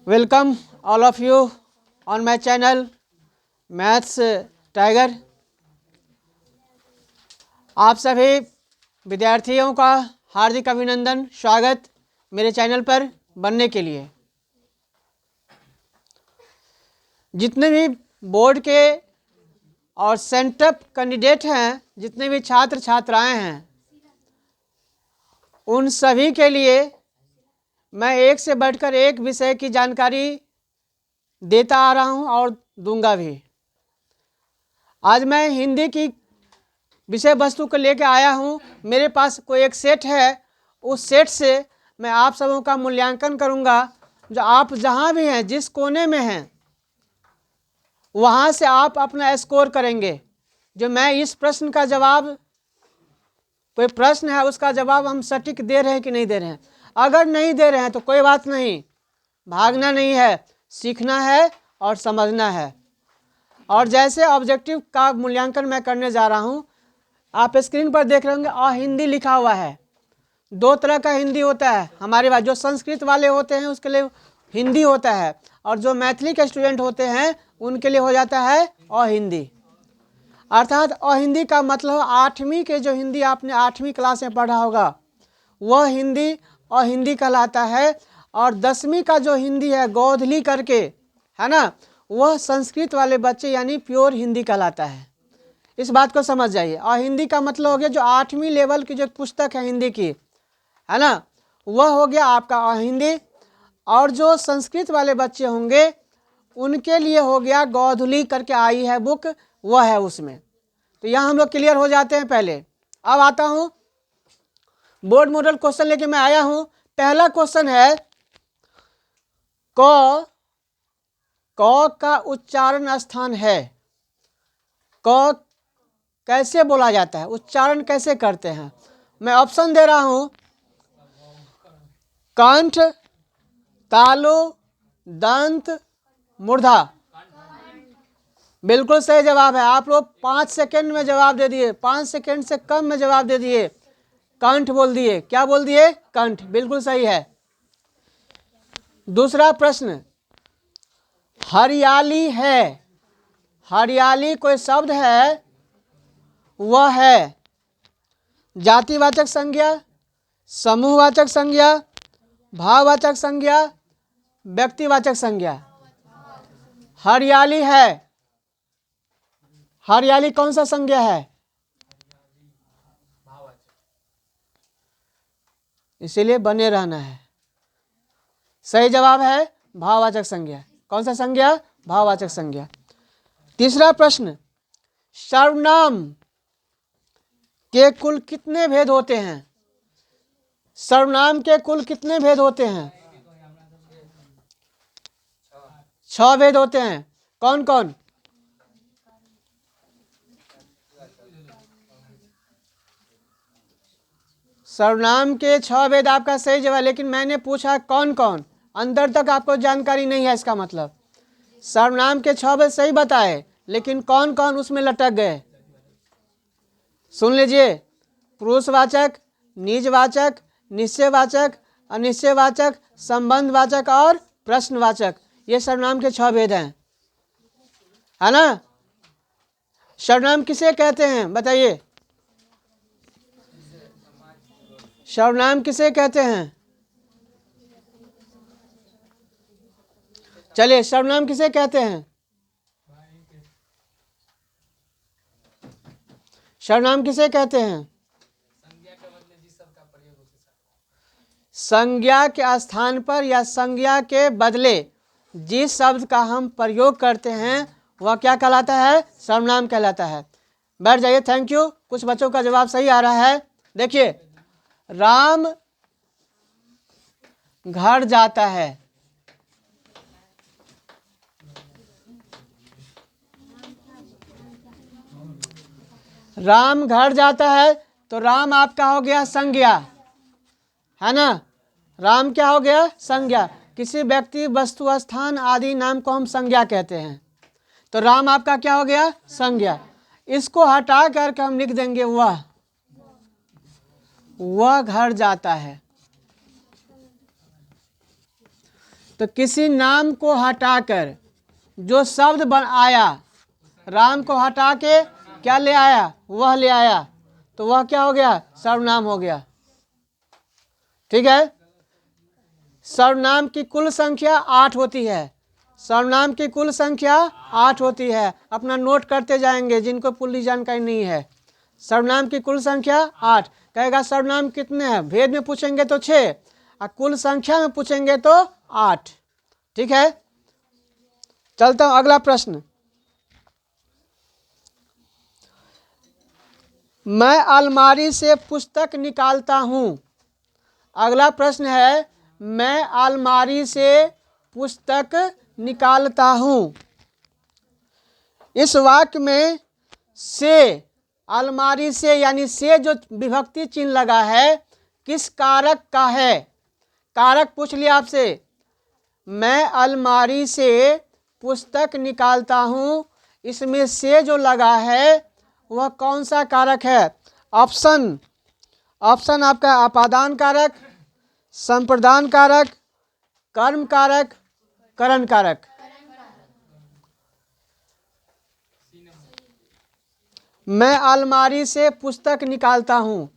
Welcome all of you on my channel maths tiger. आप सभी विद्यार्थियों का हार्दिक अभिनंदन, स्वागत मेरे चैनल पर बनने के लिए। जितने भी बोर्ड के और सेंटअप कैंडिडेट हैं, जितने भी छात्र छात्राएं हैं, उन सभी के लिए मैं एक से बढ़कर एक विषय की जानकारी देता आ रहा हूं और दूंगा भी। आज मैं हिंदी की विषय वस्तु को लेकर आया हूं। मेरे पास कोई एक सेट है, उस सेट से मैं आप सबों का मूल्यांकन करूंगा। जो आप जहां भी हैं, जिस कोने में हैं, वहां से आप अपना स्कोर करेंगे। जो मैं इस प्रश्न का जवाब, कोई प्रश्न है उसका जवाब हम सटीक दे रहे हैं कि नहीं दे रहे हैं। अगर नहीं दे रहे हैं तो कोई बात नहीं, भागना नहीं है, सीखना है और समझना है। और जैसे ऑब्जेक्टिव का मूल्यांकन मैं करने जा रहा हूं, आप स्क्रीन पर देख रहे होंगे हिंदी लिखा हुआ है। दो तरह का हिंदी होता है हमारे पास। जो संस्कृत वाले होते हैं उसके लिए हिंदी होता है, और जो मैथिली के स्टूडेंट होते हैं उनके लिए हो जाता है अहिंदी। अर्थात अहिंदी का मतलब 8वीं के जो हिंदी आपने 8वीं क्लास में पढ़ा होगा वह हिंदी अहिंदी कहलाता है। और 10वीं का जो हिंदी है गोधली करके, है ना, वह संस्कृत वाले बच्चे यानी प्योर हिंदी कहलाता है। इस बात को समझ जाइए। और हिंदी का मतलब हो गया जो 8वीं लेवल की जो पुस्तक है हिंदी की, है ना, वह हो गया आपका हिंदी। और जो संस्कृत वाले बच्चे होंगे उनके लिए हो गया गोधुली करके आई है बुक, वह है उसमें। तो यहाँ हम लोग क्लियर हो जाते हैं। पहले अब आता हूँ, बोर्ड मॉडल क्वेश्चन लेके मैं आया हूँ। पहला क्वेश्चन है क का उच्चारण स्थान है। क कैसे बोला जाता है, उच्चारण कैसे करते हैं। मैं ऑप्शन दे रहा हूं, कंठ, तालु, दंत, मूर्धा। बिल्कुल सही जवाब है। आप लोग 5 सेकंड में जवाब दे दिए, 5 सेकंड से कम में जवाब दे दिए। कंठ बोल दिए। क्या बोल दिए? कंठ। बिल्कुल सही है। दूसरा प्रश्न, हरियाली है। हरियाली कोई शब्द है, वह है जातिवाचक संज्ञा, समूहवाचक संज्ञा, भाववाचक संज्ञा, व्यक्तिवाचक संज्ञा। हरियाली है, हरियाली कौन सा संज्ञा है? इसीलिए बने रहना है। सही जवाब है भाववाचक संज्ञा। कौन सा संज्ञा? भाववाचक संज्ञा। तीसरा प्रश्न, सर्वनाम के कुल कितने भेद होते हैं? सर्वनाम के कुल कितने भेद होते हैं? 6 भेद होते हैं। कौन कौन? सर्वनाम के 6 भेद आपका सही जवाब। लेकिन मैंने पूछा कौन कौन, अंदर तक आपको जानकारी नहीं है। इसका मतलब सर्वनाम के 6 भेद सही बताए, लेकिन कौन कौन उसमें लटक गए। सुन लीजिए, पुरुषवाचक, निजवाचक, निश्चयवाचक, अनिश्चयवाचक, संबंधवाचक और प्रश्नवाचक। ये सर्वनाम के 6 भेद हैं, है ना। सर्वनाम किसे कहते हैं बताइए? सर्वनाम किसे कहते हैं? चलिए, सर्वनाम किसे कहते हैं? सर्वनाम किसे कहते हैं? संज्ञा के स्थान पर या संज्ञा के बदले जिस शब्द का हम प्रयोग करते हैं वह क्या कहलाता है? सर्वनाम कहलाता है। बैठ जाइए। Thank you. कुछ बच्चों का जवाब सही आ रहा है। देखिए, राम घर जाता है। राम घर जाता है तो राम आपका हो गया संज्ञा, है ना। राम क्या हो गया? संज्ञा। किसी व्यक्ति, वस्तु, स्थान आदि नाम को हम संज्ञा कहते हैं। तो राम आपका क्या हो गया? संज्ञा। इसको हटा करके हम लिख देंगे वह घर जाता है। तो किसी नाम को हटाकर जो शब्द बन आया, राम को हटा के क्या ले आया, वह ले आया, तो वह क्या हो गया, सर्वनाम हो गया। ठीक है। सर्वनाम की कुल संख्या 8 होती है। सर्वनाम की कुल संख्या 8 होती है। अपना नोट करते जाएंगे जिनको पूरी जानकारी नहीं है। सर्वनाम की कुल संख्या 8। कहेगा सर्वनाम कितने हैं, भेद में पूछेंगे तो 6 और कुल संख्या में पूछेंगे तो 8। ठीक है। चलता हूं अगला प्रश्न। मैं अलमारी से पुस्तक निकालता हूं। अगला प्रश्न है, मैं अलमारी से पुस्तक निकालता हूं। इस वाक्य में से, अलमारी से यानी से जो विभक्ति चिन्ह लगा है, किस कारक का है? कारक पूछ लिया आपसे। मैं अलमारी से पुस्तक निकालता हूं, इसमें से जो लगा है वह कौन सा कारक है? ऑप्शन आपका अपादान कारक, संप्रदान कारक, कर्म कारक, करण कारक। मैं अलमारी से पुस्तक निकालता हूं।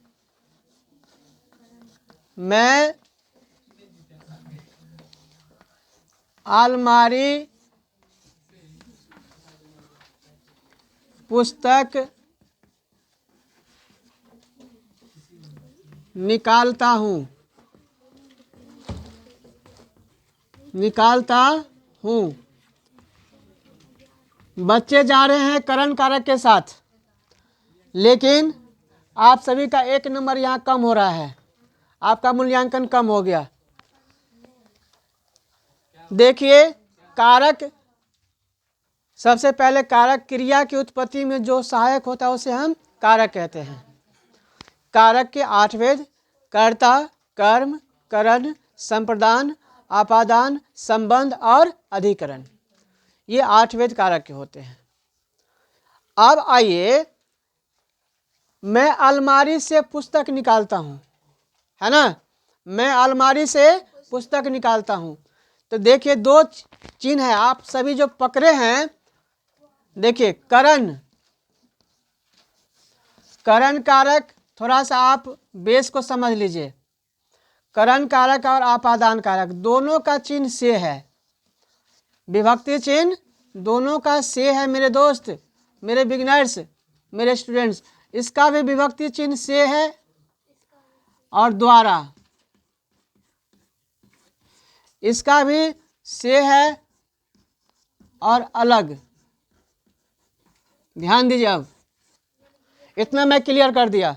मैं अलमारी पुस्तक निकालता हूं। बच्चे जा रहे हैं करण कारक के साथ, लेकिन आप सभी का 1 नंबर यहाँ कम हो रहा है, आपका मूल्यांकन कम हो गया। देखिए, कारक, सबसे पहले कारक क्रिया की उत्पत्ति में जो सहायक होता है उसे हम कारक कहते हैं। कारक के 8 भेद: कर्ता, कर्म, करण, संप्रदान, अपादान, संबंध और अधिकरण। ये 8 भेद कारक के होते हैं। अब आइए, मैं अलमारी से पुस्तक निकालता हूँ, है ना। मैं अलमारी से पुस्तक निकालता हूँ। तो देखिए 2 चिन्ह है, आप सभी जो पकड़े हैं। देखिए करण कारक, थोड़ा सा आप बेस को समझ लीजिए। करण कारक और अपादान कारक दोनों का चिन्ह से है, विभक्ति चिन्ह दोनों का से है मेरे दोस्त, मेरे बिगिनर्स, मेरे स्टूडेंट्स। इसका भी विभक्ति चिन्ह से है और द्वारा, इसका भी से है और अलग। ध्यान दीजिए, अब इतना मैं क्लियर कर दिया।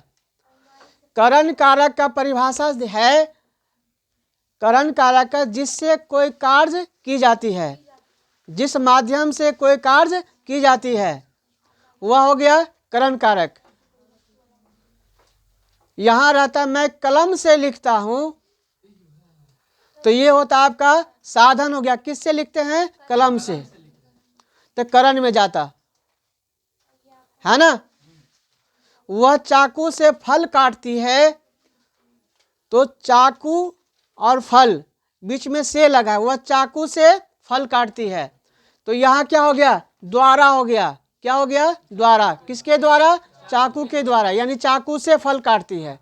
करण कारक का परिभाषा है, करण कारक जिससे कोई कार्य की जाती है, जिस माध्यम से कोई कार्य की जाती है, वह हो गया करण कारक। यहां रहता मैं कलम से लिखता हूं, तो ये होता आपका साधन हो गया। किससे लिखते हैं? कलम से, तो करण में जाता है ना। वह चाकू से फल काटती है, तो चाकू और फल बीच में से लगा है, वह चाकू से फल काटती है, तो यहाँ क्या हो गया? द्वारा हो गया। क्या हो गया? द्वारा। किसके द्वारा? चाकू के द्वारा, यानी चाकू से फल काटती है।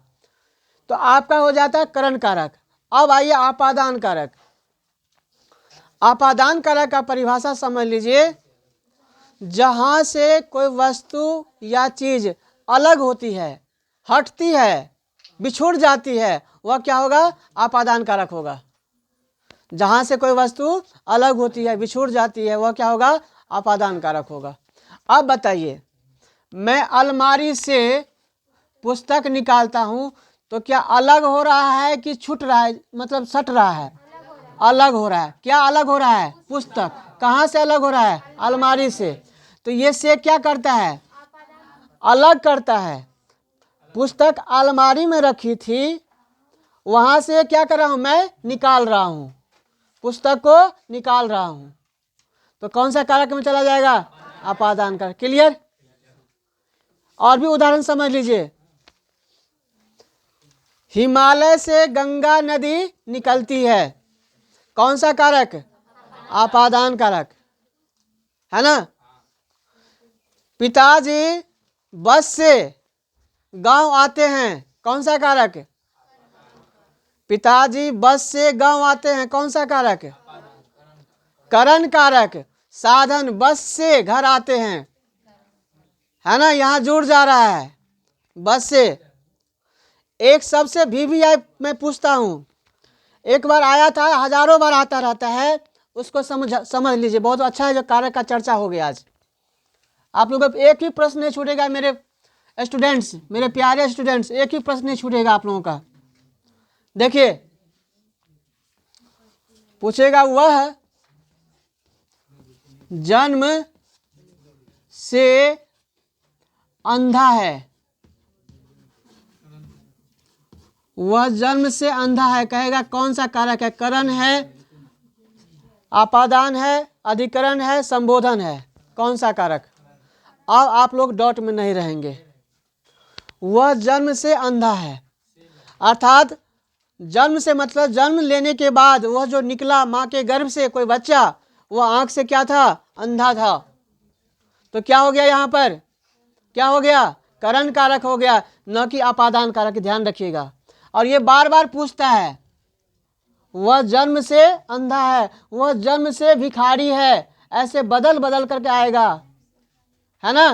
तो आपका हो जाता है करण कारक। अब आइए अपादान कारक। अपादान कारक का परिभाषा समझ लीजिए। जहाँ से कोई वस्तु या चीज अलग होती है, हटती है, बिछुड़ जाती है, वह क्या होगा? अपादान कारक होगा। जहाँ से कोई वस्तु अलग होती है, बिछुड़ जाती है, वह क्या होगा? अपादान कारक होगा। अब बताइए, मैं अलमारी से पुस्तक निकालता हूँ, तो क्या अलग हो रहा है कि छूट रहा है, मतलब सट रहा है? अलग हो रहा है। क्या अलग हो रहा है? पुस्तक। कहाँ से अलग हो रहा है? अलमारी से। तो ये से क्या करता है? अलग करता है। पुस्तक अलमारी में रखी थी, वहां से क्या कर रहा हूं? मैं निकाल रहा हूं, पुस्तक को निकाल रहा हूं, तो कौन सा कारक में चला जाएगा? अपादान कारक। क्लियर? और भी उदाहरण समझ लीजिए। हिमालय से गंगा नदी निकलती है, कौन सा कारक? अपादान कारक, है ना। पिताजी बस से गांव आते हैं, कौन सा कारक? पिताजी बस से गांव आते हैं, कौन सा कारक? करण कारक। साधन बस से घर आते हैं, है ना, यहाँ जुड़ जा रहा है बस से। एक सबसे VVI मैं पूछता हूँ, एक बार आया था, हजारों बार आता रहता है, उसको समझ लीजिए। बहुत अच्छा है जो कारक का चर्चा हो गया आज। आप लोगों को एक ही प्रश्न नहीं छूटेगा मेरे स्टूडेंट्स, मेरे प्यारे स्टूडेंट्स, एक ही प्रश्न नहीं छूटेगा आप लोगों का। देखिए, पूछेगा वह जन्म से अंधा है, वह जन्म से अंधा है, कहेगा कौन सा कारक है? करण है, अपादान है, अधिकरण है, संबोधन है, कौन सा कारक? अब आप लोग डॉट में नहीं रहेंगे। वह जन्म से अंधा है, अर्थात जन्म से मतलब जन्म लेने के बाद वह जो निकला माँ के गर्भ से कोई बच्चा, वह आंख से क्या था? अंधा था। तो क्या हो गया यहाँ पर? क्या हो गया? करण कारक हो गया, न कि अपादान कारक, ध्यान रखिएगा। और ये बार बार पूछता है, वह जन्म से अंधा है, वह जन्म से भिखारी है, ऐसे बदल बदल करके आएगा, है ना।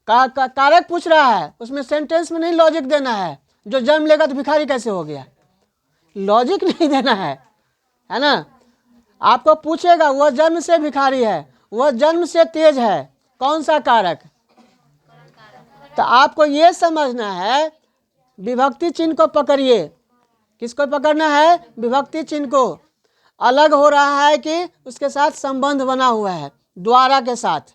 कारक पूछ रहा है, उसमें सेंटेंस में नहीं लॉजिक देना है। जो जन्म लेगा तो भिखारी कैसे हो गया, लॉजिक नहीं देना है ना। आपको पूछेगा वह जन्म से भिखारी है, वह जन्म से तेज है, कौन सा कारक? तो आपको ये समझना है, विभक्ति चिन्ह को पकड़िए। किसको पकड़ना है? विभक्ति चिन्ह को। अलग हो रहा है कि उसके साथ संबंध बना हुआ है, द्वारा के साथ।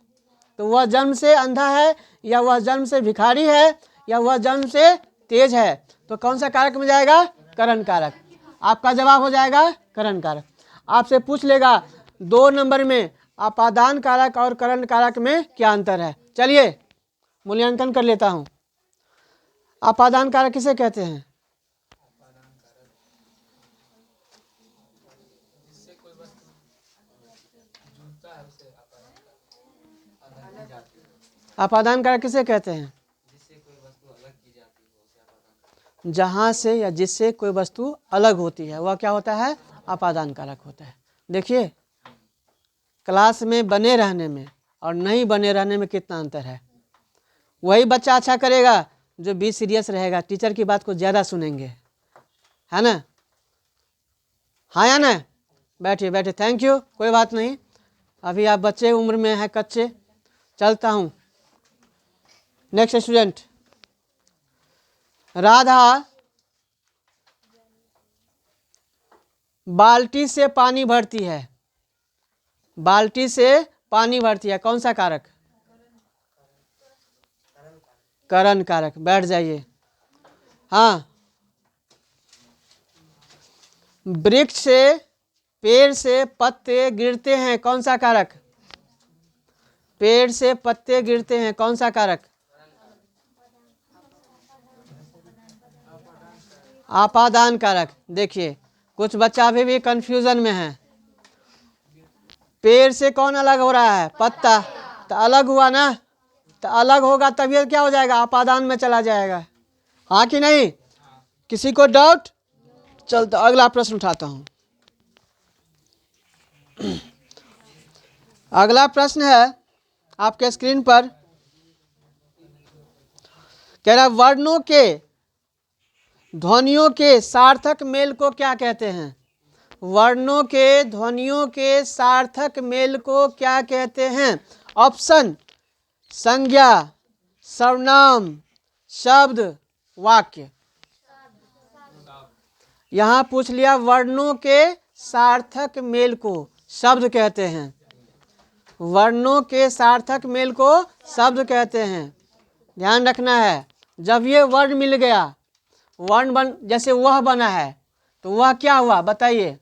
तो वह जन्म से अंधा है, या वह जन्म से भिखारी है, या वह जन्म से तेज है, तो कौन सा कारक में जाएगा? करण कारक। आपका जवाब हो जाएगा करण कारक। आपसे पूछ लेगा 2 नंबर में अपादान कारक और करण कारक में क्या अंतर है। चलिए मूल्यांकन कर लेता हूं। अपादान कारक किसे कहते हैं? अपादान कारक किसे कहते हैं? जहाँ से या जिससे कोई वस्तु अलग होती है, वह क्या होता है? अपादान कारक होता है। देखिए, क्लास में बने रहने में और नहीं बने रहने में कितना अंतर है। वही बच्चा अच्छा करेगा जो भी सीरियस रहेगा, टीचर की बात को ज़्यादा सुनेंगे, है ना। हाँ या ना? बैठिए बैठिए, थैंक यू, कोई बात नहीं, अभी आप बच्चे उम्र में हैं, कच्चे। चलता हूँ नेक्स्ट स्टूडेंट। राधा बाल्टी से पानी भरती है, बाल्टी से पानी भरती है, कौन सा कारक? करण कारक। बैठ जाइए। हाँ, वृक्ष से, पेड़ से पत्ते गिरते हैं, कौन सा कारक? पेड़ से पत्ते गिरते हैं, कौन सा कारक? अपादान कारक। देखिए, कुछ बच्चा अभी भी कंफ्यूजन में है। पेड़ से कौन अलग हो रहा है? पत्ता। तो अलग हुआ ना, तो अलग होगा तभी क्या हो जाएगा? अपादान में चला जाएगा, हाँ कि नहीं? किसी को डाउट? चलता अगला प्रश्न उठाता हूं। अगला प्रश्न है आपके स्क्रीन पर, कह रहा वर्णों के ध्वनियों के सार्थक मेल को क्या कहते हैं? वर्णों के ध्वनियों के सार्थक मेल को क्या कहते हैं? ऑप्शन: संज्ञा, सर्वनाम, शब्द, वाक्य। यहां पूछ लिया, वर्णों के सार्थक मेल को शब्द कहते हैं। वर्णों के सार्थक मेल को शब्द कहते हैं। ध्यान रखना है, जब ये वर्ण मिल गया, वर्ण जैसे वह बना है, तो वह क्या हुआ बताइए?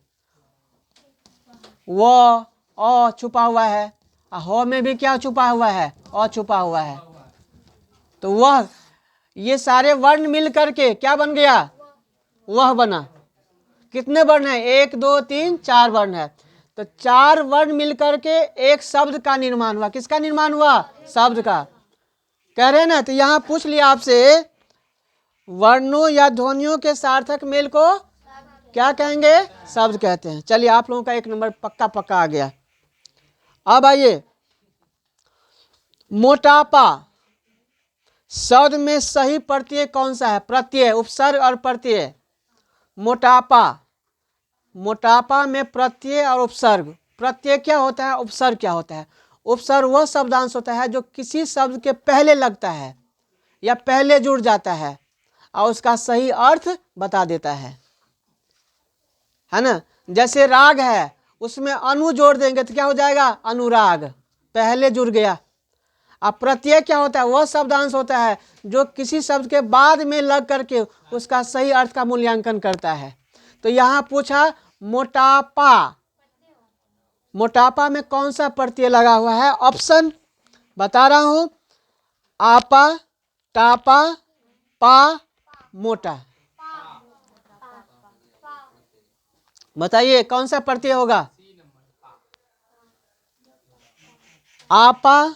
वह अ छुपा हुआ है, हो में भी क्या छुपा हुआ है? अ छुपा हुआ है। तो वह, ये सारे वर्ण मिल करके क्या बन गया? वह बना। कितने वर्ण है? 1 2 3 4 वर्ण है। तो 4 वर्ण मिलकर के एक शब्द का निर्माण हुआ। किसका निर्माण हुआ? शब्द का। कह रहे हैं ना। तो यहाँ पूछ लिया आपसे, वर्णों या ध्वनियों के सार्थक मेल को क्या कहेंगे? शब्द कहते हैं। चलिए आप लोगों का 1 नंबर पक्का पक्का आ गया। अब आइए, मोटापा शब्द में सही प्रत्यय कौन सा है? प्रत्यय, उपसर्ग और प्रत्यय। मोटापा, मोटापा में प्रत्यय और उपसर्ग। प्रत्यय क्या होता है? उपसर्ग क्या होता है? उपसर्ग वह शब्दांश होता है जो किसी शब्द के पहले लगता है या पहले जुड़ जाता है और उसका सही अर्थ बता देता है ना। जैसे राग है, उसमें अनु जोड़ देंगे तो क्या हो जाएगा? अनुराग, पहले जुड़ गया। अब प्रत्यय क्या होता है? वह शब्दांश होता है जो किसी शब्द के बाद में लग करके उसका सही अर्थ का मूल्यांकन करता है। तो यहाँ पूछा मोटापा, मोटापा में कौन सा प्रत्यय लगा हुआ है? ऑप्शन बता रहा हूं, आपा, टापा, पा, मोटा। बताइए कौन सा प्रत्यय होगा? आपा,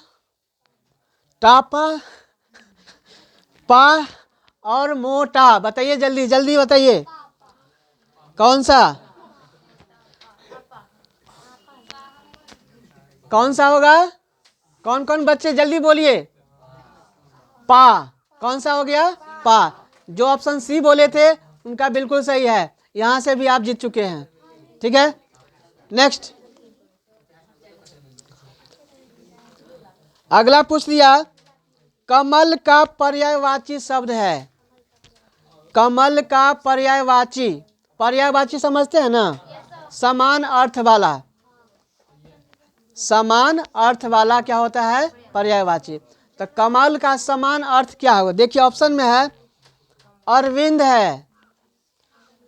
टापा, पा और मोटा। बताइए जल्दी जल्दी बताइए कौन सा? कौन सा होगा? कौन कौन बच्चे जल्दी बोलिए। पा। कौन सा हो गया? पा। जो ऑप्शन सी बोले थे उनका बिल्कुल सही है। यहां से भी आप जीत चुके हैं। ठीक है, नेक्स्ट। अगला पूछ लिया, कमल का पर्यायवाची शब्द है। कमल का पर्यायवाची, पर्यायवाची समझते हैं ना? समान अर्थ वाला, समान अर्थ वाला क्या होता है? पर्यायवाची। तो कमल का समान अर्थ क्या होगा? देखिए ऑप्शन में है, अरविंद है,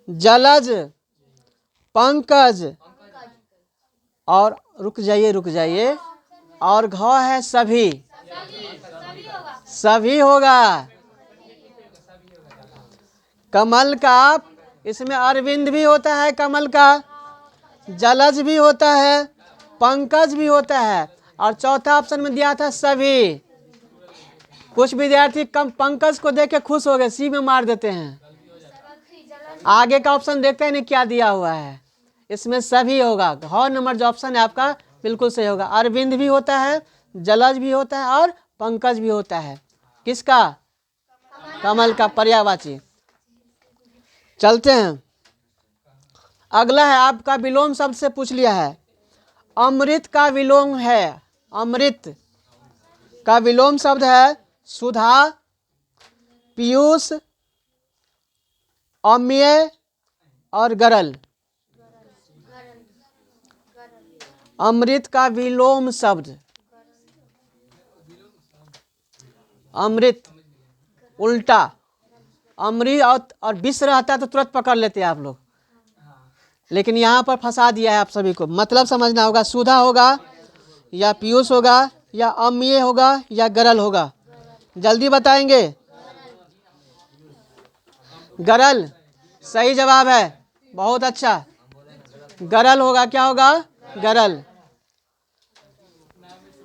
जलज, पंकज और रुक जाइए और घ है सभी। सभी होगा। कमल का, इसमें अरविंद भी होता है, कमल का जलज भी होता है, पंकज भी होता है और चौथा ऑप्शन में दिया था सभी। कुछ विद्यार्थी कम पंकज को देख के खुश हो गए, सी में मार देते हैं। आगे का ऑप्शन देखते हैं नहीं क्या दिया हुआ है। इसमें सभी होगा। घ नंबर जो ऑप्शन है आपका बिल्कुल सही होगा। अरविंद भी होता है, जलज भी होता है और पंकज भी होता है। किसका? कमल का पर्यायवाची। चलते हैं, अगला है आपका विलोम शब्द से पूछ लिया है। अमृत का विलोम है, अमृत का विलोम शब्द है सुधा, पीयूष, अम्य और गरल। अमृत का विलोम शब्द, अमृत उल्टा, अमृत और विष रहता है तो तुरंत पकड़ लेते हैं आप लोग, लेकिन यहाँ पर फंसा दिया है आप सभी को। मतलब समझना होगा, सुधा होगा या पीयूष होगा या अम्य होगा या गरल होगा। जल्दी बताएंगे। गरल सही जवाब है, बहुत अच्छा। गरल होगा, क्या होगा? गरल।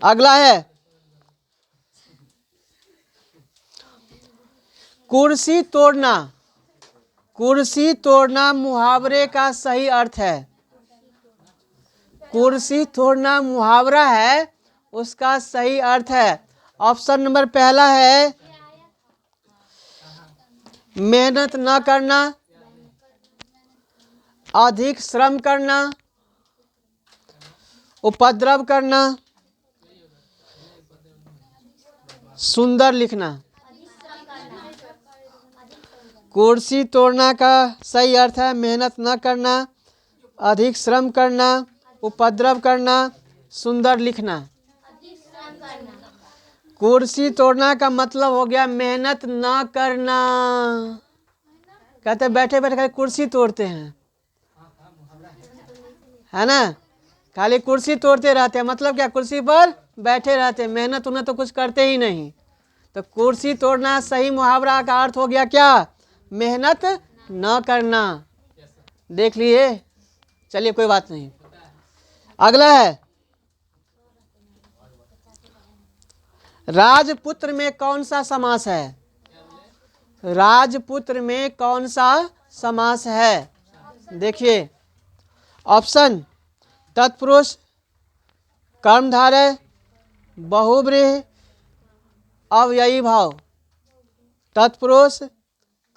अगला है कुर्सी तोड़ना। कुर्सी तोड़ना मुहावरे का सही अर्थ है। कुर्सी तोड़ना मुहावरा है, उसका सही अर्थ है। ऑप्शन नंबर पहला है मेहनत न करना, अधिक श्रम करना, उपद्रव करना, सुंदर लिखना। कुर्सी तोड़ना का सही अर्थ है मेहनत न करना, अधिक श्रम करना, उपद्रव करना, सुंदर लिखना। कुर्सी तोड़ना का मतलब हो गया मेहनत न करना। कहते बैठे बैठे खाली कुर्सी तोड़ते हैं, है ना? खाली कुर्सी तोड़ते रहते हैं, मतलब क्या? कुर्सी पर बैठे रहते हैं, मेहनत उन्हें तो कुछ करते ही नहीं। तो कुर्सी तोड़ना सही मुहावरा का अर्थ हो गया क्या? मेहनत न करना। देख लिए, चलिए कोई बात नहीं। अगला है, राजपुत्र में कौन सा समास है? राजपुत्र में कौन सा समास है? देखिए ऑप्शन, तत्पुरुष, कर्मधारय, बहुव्रीहि, अव्ययी भाव। तत्पुरुष,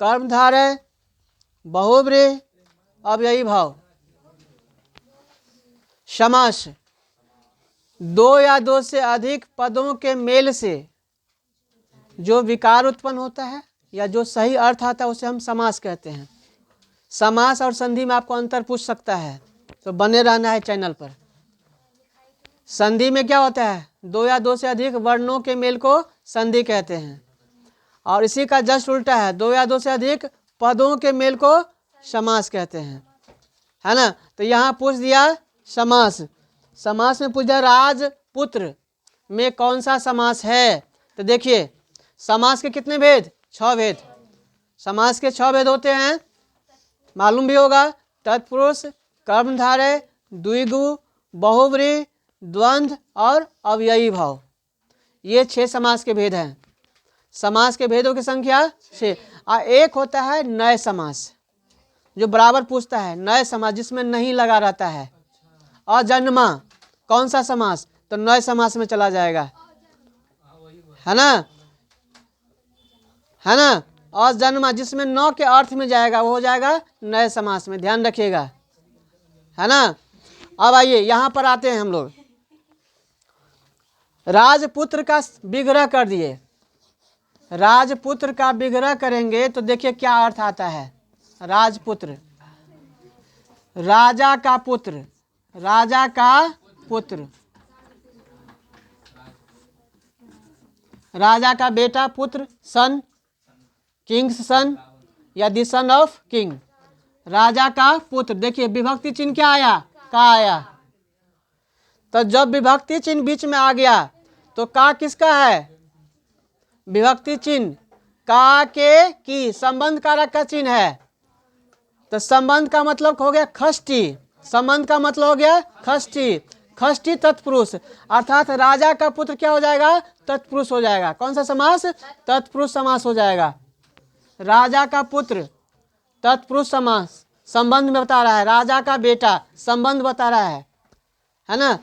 कर्मधारय, बहुव्रीहि, अव्ययी भाव। समास, दो या दो से अधिक पदों के मेल से जो विकार उत्पन्न होता है या जो सही अर्थ आता है उसे हम समास कहते हैं। समास और संधि में आपको अंतर पूछ सकता है, तो बने रहना है चैनल पर। संधि में क्या होता है? दो या दो से अधिक वर्णों के मेल को संधि कहते हैं, और इसी का जस्ट उल्टा है, दो या दो से अधिक पदों के मेल को समास कहते हैं, है ना। तो यहाँ पूछ दिया समास, समास में पूछ दिया राजपुत्र में कौन सा समास है। तो देखिए समास के कितने भेद? 6 भेद। समास के 6 भेद होते हैं, मालूम भी होगा। तत्पुरुष, कर्मधारय, द्विगु, बहुव्रीहि, द्वंद्व और अव्ययी भाव, ये 6 समास के भेद हैं। समास के भेदों की संख्या 6। और एक होता है नए समास, जो बराबर पूछता है, नए समास जिसमें नहीं लगा रहता है। अजन्मा कौन सा समास? तो नए समास में चला जाएगा, है ना, है ना। अजन्मा जिसमें न के अर्थ में जाएगा वो हो जाएगा नए समास में, ध्यान रखिएगा, है ना। अब आइए यहाँ पर आते हैं हम लोग। राजपुत्र का विग्रह कर दिए, राजपुत्र का विग्रह करेंगे तो देखिए क्या अर्थ आता है। राजपुत्र, राजा का पुत्र, राजा का पुत्र, राजा का बेटा, पुत्र, सन, किंग्स सन या द सन ऑफ किंग। राजा का पुत्र, देखिए विभक्ति चिन्ह क्या आया? का आया। तो जब विभक्ति चिन्ह बीच में आ गया तो का किसका है? विभक्ति चिन्ह का के की संबंध कारक का चिन्ह है। तो संबंध का मतलब हो गया खष्टी, संबंध का मतलब हो गया खष्टी, खष्टी तत्पुरुष, अर्थात राजा का पुत्र क्या हो जाएगा? तत्पुरुष हो जाएगा। कौन सा समास? तत्पुरुष समास हो जाएगा। राजा का पुत्र तत्पुरुष समास, संबंध में बता रहा है। राजा का बेटा संबंध बता रहा है ना।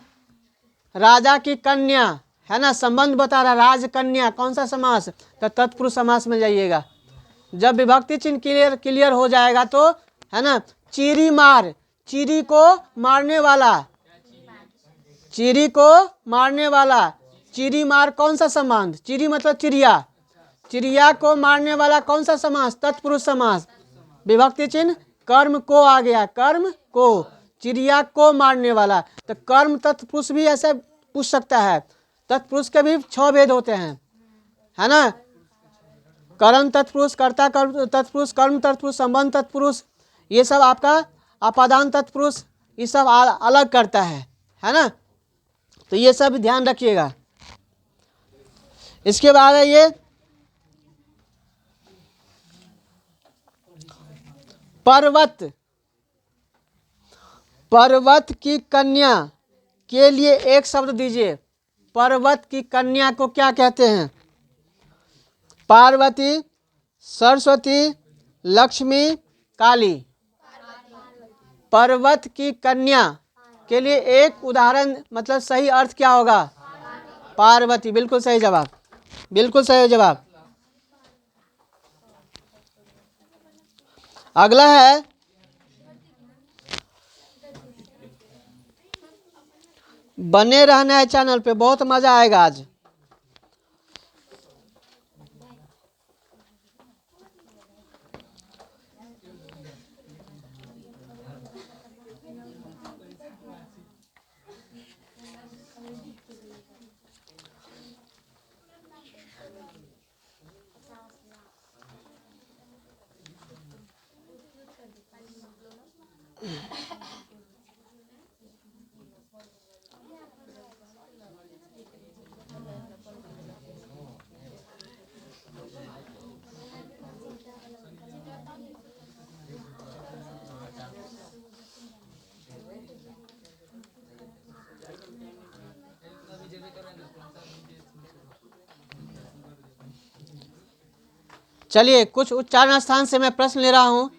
राजा की कन्या, है ना, संबंध बता रहा है। राजकन्या कौन सा समास? तो तत्पुरुष समास में जाइएगा। जब विभक्ति चिन्ह क्लियर हो जाएगा तो, है ना, चीरी मार, चीरी को मारने वाला, चीरी को मारने वाला, चीरी मार कौन सा संबंध? चीरी मतलब चिड़िया, चिड़िया को मारने वाला कौन सा समास? तत्पुरुष समास। विभक्ति चिन्ह कर्म को आ गया, कर्म को, चिड़िया को मारने वाला। तो कर्म तत्पुरुष भी ऐसे पूछ सकता है। तत्पुरुष के भी 6 भेद होते हैं, है ना। कर्म तत्पुरुष, कर्ता कर्म तत्पुरुष, कर्म तत्पुरुष, संबंध तत्पुरुष, ये सब आपका अपादान तत्पुरुष, ये सब अलग करता है ना। तो ये सब ध्यान रखिएगा। इसके बाद है ये पर्वत, पर्वत की कन्या के लिए एक शब्द दीजिए। पर्वत की कन्या को क्या कहते हैं? पार्वती, सरस्वती, लक्ष्मी, काली। पर्वत की कन्या के लिए एक उदाहरण, मतलब सही अर्थ क्या होगा? पार्वती, बिल्कुल सही जवाब, बिल्कुल सही जवाब। अगला है बने रहना है चैनल पे, बहुत मजा आएगा आज। चलिए कुछ उच्चारण स्थान से मैं प्रश्न ले रहा हूँ।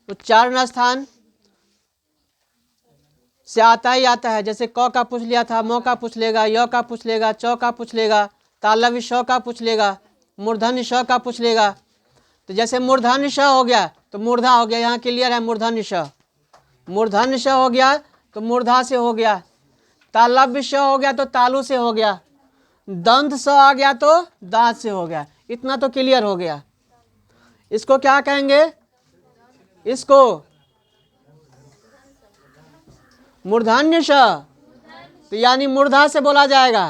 उच्चारण स्थान से आता ही आता है, जैसे क का पूछ लिया था, म का पूछ लेगा, य का पूछ लेगा, च का पूछ लेगा, तालव्य श का पूछ लेगा, मूर्धन्य श का पूछ लेगा। तो जैसे मूर्धन्य श हो गया तो मूर्धा हो गया, यहाँ क्लियर है। मूर्धन्य श, मूर्धन्य श हो गया तो मूर्धा से हो गया। तालव्य श हो गया तो तालु से हो गया। दंत स आ गया तो दांत से हो गया। इतना तो क्लियर हो गया। इसको क्या कहेंगे? इसको मूर्धन्य श, तो यानी मूर्धा से बोला जाएगा।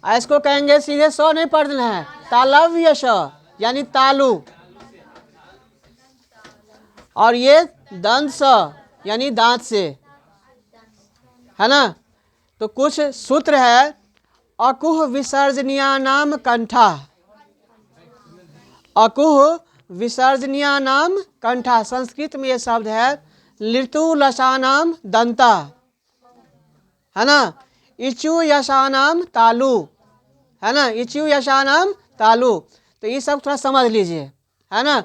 इसको कहेंगे सीधे स नहीं पढ़ना है, तालव्य श यानी तालु। और ये दंत स यानी दांत से, है ना। तो कुछ सूत्र है। अकुह विसर्जनीयानाम कंठा, अकुह विसर्जनीयानाम कंठा, संस्कृत में ये शब्द है। ऋतुलसानाम दंता, है ना। इचु यशानाम तालु, है ना। इचु यशानाम तालु। तो ये सब थोड़ा समझ लीजिए, है ना।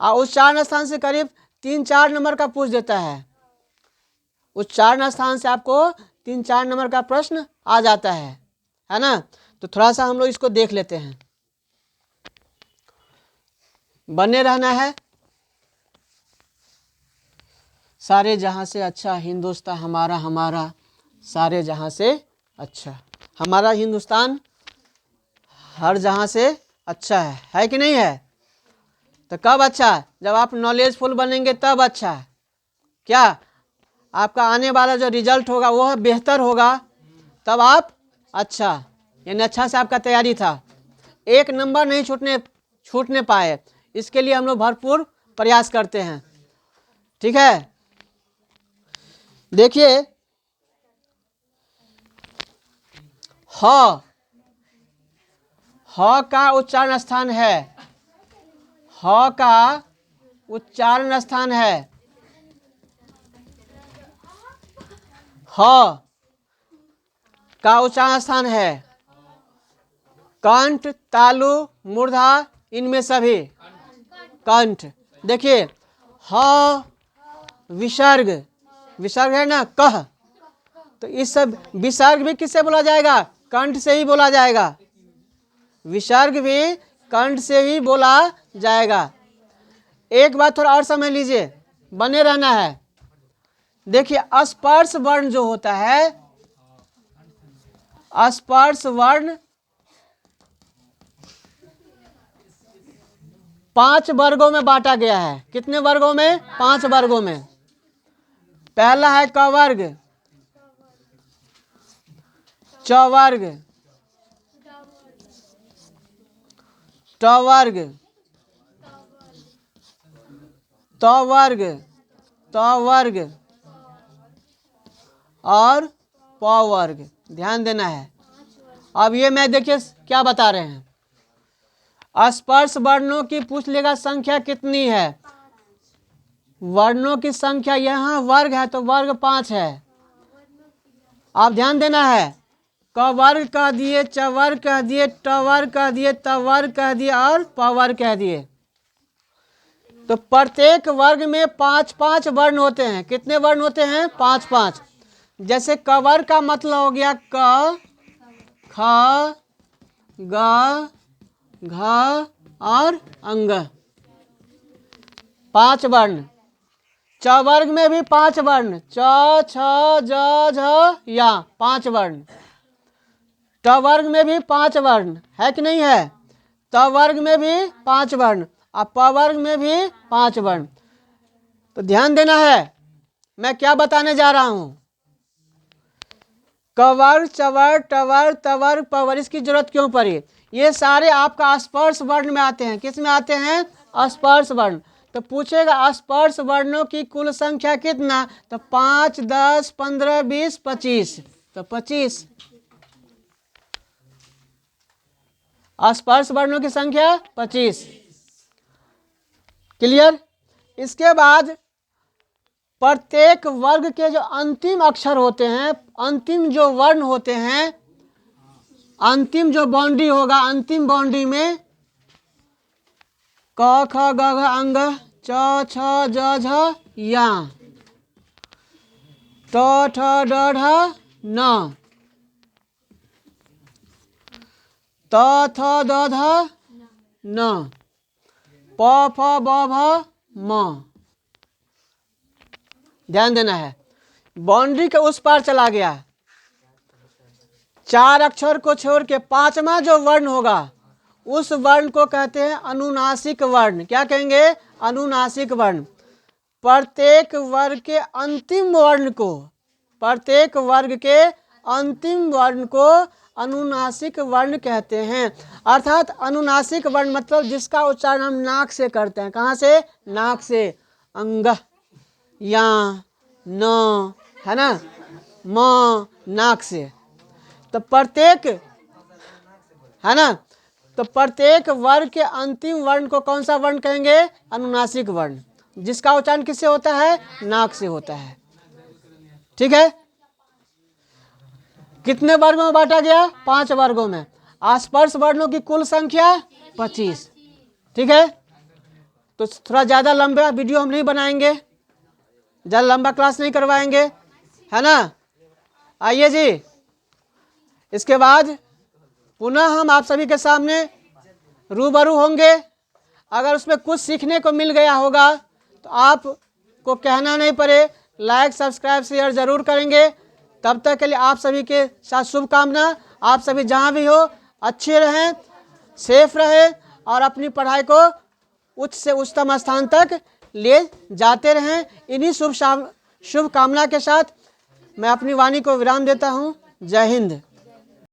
उच्चारण स्थान से करीब 3-4 नंबर का पूछ देता है। उच्चारण स्थान से आपको 3-4 नंबर का प्रश्न आ जाता है ना। तो थोड़ा सा हम लोग इसको देख लेते हैं, बने रहना है। सारे जहां से अच्छा हिंदुस्तान हमारा, हमारा सारे जहां से अच्छा। हमारा हिंदुस्तान हर जहां से अच्छा है कि नहीं है? तो कब अच्छा? जब आप नॉलेजफुल बनेंगे तब अच्छा। क्या आपका आने वाला जो रिजल्ट होगा वह बेहतर होगा, तब आप अच्छा, यानी अच्छा से आपका तैयारी था। 1 नंबर नहीं छूटने पाए, इसके लिए हम लोग भरपूर प्रयास करते हैं। ठीक है, देखिए ह, ह का उच्चारण स्थान है। ह का उच्चारण स्थान है। ह का उच्चारण स्थान है कंठ, तालु, मूर्धा, इनमें सभी कंठ। देखिए ह विसर्ग, विसर्ग है ना, कह, तो इस सब विसर्ग भी किससे बोला जाएगा? कंठ से ही बोला जाएगा। विसर्ग भी कंठ से ही बोला जाएगा। एक बात थोड़ा और समझ लीजिए, बने रहना है। देखिए स्पर्श वर्ण जो होता है, स्पर्श वर्ण 5 वर्गों में बांटा गया है। कितने वर्गों में? 5 वर्गों में। पहला है क वर्ग, च वर्ग, ट वर्ग, त वर्ग, त वर्ग और प वर्ग। ध्यान देना है। अब ये मैं देखिए क्या बता रहे हैं। स्पर्श वर्णों की पूछ लेगा संख्या कितनी है। वर्णों की संख्या, यहाँ वर्ग है तो वर्ग 5 है। आप ध्यान देना है। क वर्ग कह दिए, च वर्ग कह दिए, ट वर्ग कह दिए, त वर्ग कह दिए और प वर्ग कह दिए। तो प्रत्येक वर्ग में 5-5 वर्ण होते हैं। कितने वर्ण होते हैं? 5-5। जैसे क वर्ग का मतलब हो गया क, ख, ग, घ और अंग, 5 वर्ण। च वर्ग में भी 5 वर्ण, च, छ, ज, झ, या 5 वर्ण। ट वर्ग में भी 5 वर्ण है कि नहीं है? त वर्ग में भी 5 वर्ण और प वर्ग में भी 5 वर्ण। तो ध्यान देना है, मैं क्या बताने जा रहा हूं। क वर्ग, च वर्ग, ट वर्ग, त वर्ग, प वर्ग, इसकी जरूरत क्यों पड़ी? ये सारे आपका स्पर्श वर्ण में आते हैं। किस में आते हैं? स्पर्श वर्ण। तो पूछेगा स्पर्श वर्णों की कुल संख्या कितना? तो 5, 10, 15, 20, 25। तो 25 स्पर्श वर्णों की संख्या 25। क्लियर? इसके बाद प्रत्येक वर्ग के जो अंतिम अक्षर होते हैं, अंतिम जो वर्ण होते हैं, अंतिम जो बाउंड्री होगा, अंतिम बाउंड्री में क ख ग घ अंग च छ ज झ या ट ठ ड ढ न त थ द ध न प फ ब भ म। ध्यान देना है, बाउंड्री के उस पार चला गया। 4 अक्षर को छोड़ के 5वां जो वर्ण होगा उस वर्ण को कहते हैं अनुनासिक वर्ण। क्या कहेंगे? अनुनासिक वर्ण। प्रत्येक वर्ग के अंतिम वर्ण को, प्रत्येक वर्ग के अंतिम वर्ण को अनुनासिक वर्ण कहते हैं। अर्थात अनुनासिक वर्ण मतलब जिसका उच्चारण हम नाक से करते हैं। कहाँ से? नाक से। अंग, या, न, है ना, म, नाक से। तो प्रत्येक, है ना, तो प्रत्येक वर्ग के अंतिम वर्ण को कौन सा वर्ण कहेंगे? अनुनासिक वर्ण, जिसका उच्चारण किससे होता है? नाक से होता है। ठीक है। कितने वर्गों में बांटा गया? 5 वर्गों में। आस्पर्श वर्णों की कुल संख्या 25। ठीक है। तो थोड़ा ज़्यादा लंबा वीडियो हम नहीं बनाएंगे, ज़्यादा लंबा क्लास नहीं करवाएंगे, है ना। आइए जी, इसके बाद पुनः हम आप सभी के सामने रूबरू होंगे। अगर उसमें कुछ सीखने को मिल गया होगा तो आपको कहना नहीं पड़े, लाइक सब्सक्राइब शेयर ज़रूर करेंगे। तब तक के लिए आप सभी के साथ शुभकामना। आप सभी जहाँ भी हो अच्छे रहें, सेफ रहें और अपनी पढ़ाई को उच्च से उच्चतम स्थान तक ले जाते रहें। इन्हीं शुभकामना के साथ मैं अपनी वाणी को विराम देता हूँ। जय हिंद।